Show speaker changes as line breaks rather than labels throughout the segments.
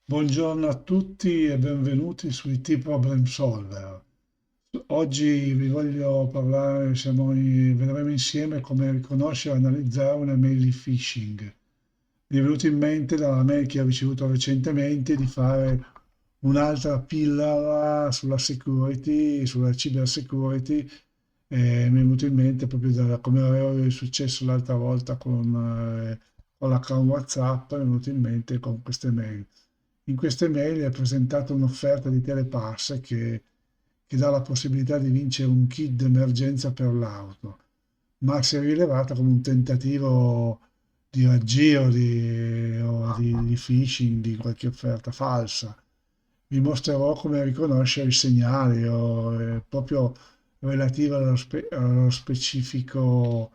Buongiorno a tutti e benvenuti su IT Problem Solver. Oggi vi voglio parlare, vedremo insieme come riconoscere e analizzare una mail di phishing. Mi è venuto in mente dalla mail che ho ricevuto recentemente di fare un'altra pillola sulla security, sulla cyber security, e mi è venuto in mente proprio da come aveva successo l'altra volta con l'account WhatsApp, mi è venuto in mente con queste mail. In queste mail è presentata un'offerta di Telepass che dà la possibilità di vincere un kit d'emergenza per l'auto, ma si è rilevata come un tentativo di raggiro di phishing, di qualche offerta falsa. Vi mostrerò come riconoscere i segnali proprio relativi allo specifico,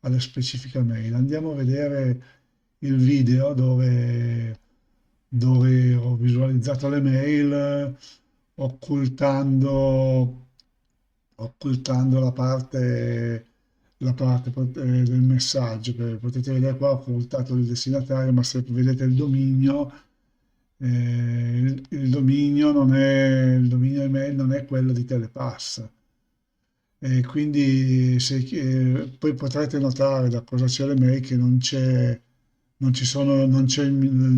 alla specifica mail. Andiamo a vedere il video dove ho visualizzato le mail occultando, occultando la parte del messaggio. Potete vedere qua ho occultato il destinatario, ma se vedete il dominio, il dominio non è, il dominio email non è quello di Telepass. E quindi poi potrete notare da cosa c'è l'email che non c'è il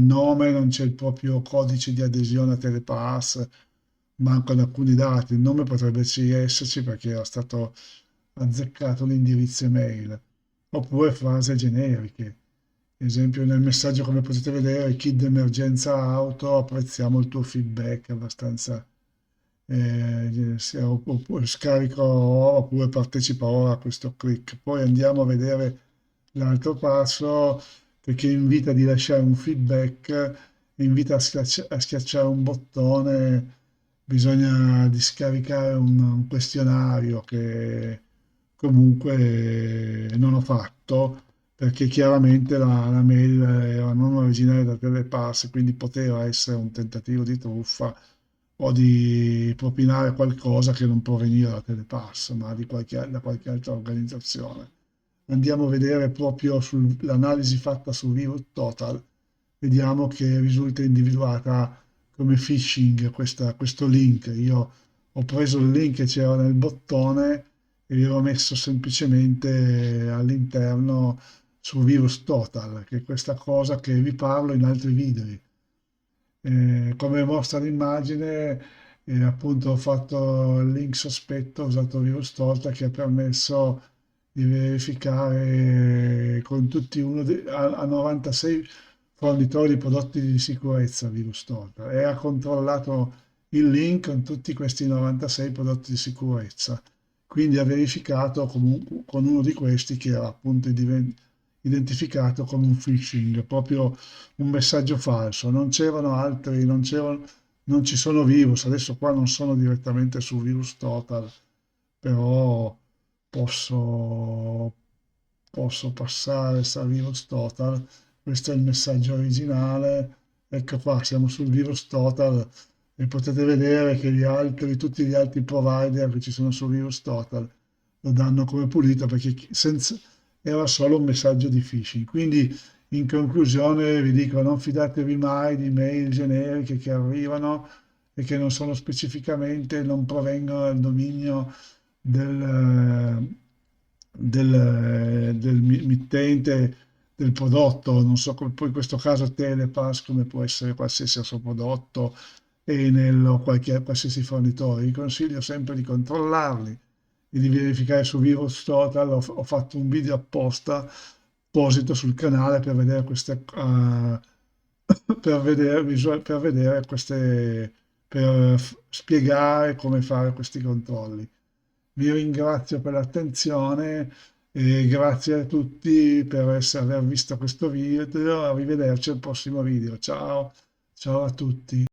nome, non c'è il proprio codice di adesione a Telepass, mancano alcuni dati. Il nome potrebbe sì esserci perché era stato azzeccato l'indirizzo email, oppure frasi generiche. Ad esempio nel messaggio, come potete vedere, kit d'emergenza auto, apprezziamo il tuo feedback abbastanza oppure scarico ora oppure partecipa ora a questo click. Poi andiamo a vedere l'altro passo che invita di lasciare un feedback, invita a schiacciare un bottone, bisogna di scaricare un questionario che comunque non ho fatto perché chiaramente la mail era non originale da Telepass, quindi poteva essere un tentativo di truffa o di propinare qualcosa che non proveniva da Telepass, ma da qualche altra organizzazione. Andiamo a vedere proprio l'analisi fatta su Virus Total, vediamo che risulta individuata come phishing questo link. Io ho preso il link che c'era nel bottone e l'ho messo semplicemente all'interno su Virus Total, che è questa cosa che vi parlo in altri video. Come mostra l'immagine, appunto ho fatto il link sospetto, ho usato VirusTolta che ha permesso di verificare con tutti a 96 fornitori di prodotti di sicurezza VirusTolta e ha controllato il link con tutti questi 96 prodotti di sicurezza. Quindi ha verificato con uno di questi che era appunto identificato come un phishing, proprio un messaggio falso. Non c'erano altri, non ci sono virus. Adesso qua non sono direttamente su Virus Total, però posso, posso passare a Virus Total. Questo è il messaggio originale. Ecco qua, siamo sul Virus Total e potete vedere che tutti gli altri provider che ci sono su Virus Total lo danno come pulito perché era solo un messaggio di phishing. Quindi in conclusione vi dico non fidatevi mai di mail generiche che arrivano e che non sono specificamente, non provengono dal dominio del, del mittente del prodotto, non so, poi in questo caso Telepass come può essere qualsiasi altro prodotto, Enel o qualsiasi fornitore. Vi consiglio sempre di controllarli e di verificare su Virus Total. Ho fatto un video apposito sul canale per vedere per vedere spiegare come fare questi controlli. Vi ringrazio per l'attenzione e grazie a tutti per aver visto questo video. Arrivederci al prossimo video. Ciao, ciao a tutti.